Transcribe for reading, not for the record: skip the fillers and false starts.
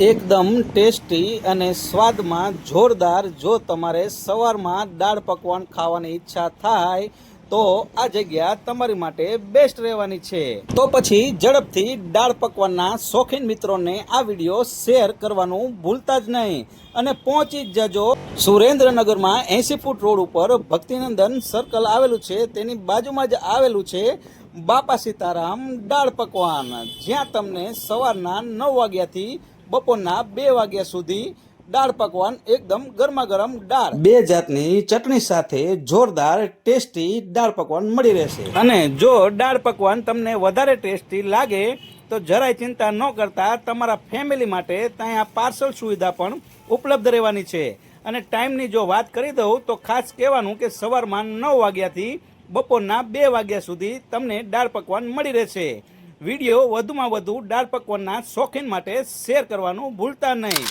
એકદમ ટેસ્ટી અને સ્વાદમાં જોરદાર. જો તમારે સવારમાં દાળ પકવાન ખાવાની ઈચ્છા થાય તો આ જગ્યા તમારી માટે બેસ્ટ રહેવાની છે. તો પછી ઝડપથી દાળ પકવાનના શોખીન મિત્રોને આ વિડીયો શેર કરવાનું ભૂલતા જ નહીં અને પહોંચી જ જજો. સુરેન્દ્રનગરમાં 80 ફૂટ રોડ ઉપર ભક્તિનંદન સર્કલ આવેલું છે, તેની બાજુમાં જ આવેલું છે બાપા સીતારામ દાળ પકવાન, જ્યાં તમને સવારના 9 વાગ્યાથી બપોરના 2 વાગ્યા સુધી દાળ પકવાન એકદમ ગરમા ગરમ દાળ 2 જાતની ચટણી સાથે જોરદાર ટેસ્ટી દાળ પકવાન મળી રહેશે. અને જો દાળ પકવાન તમને વધારે ટેસ્ટી લાગે તો જરાય ચિંતા ન કરતા તમારા ફેમિલી માટે ત્યાં પાર્સલ સુવિધા પણ ઉપલબ્ધ રહેવાની છે. અને ટાઈમની જો વાત કરી દઉં તો ખાસ કહેવાનું કે સવારમાં 9 વાગ્યાથી બપોરના 2 વાગ્યા સુધી તમને દાળ પકવાન મળી રહેશે. વિડીયો વધુમાં વધુ દાળ પકવાનના શોખીન માટે શેર કરવાનું ભૂલતા નહીં.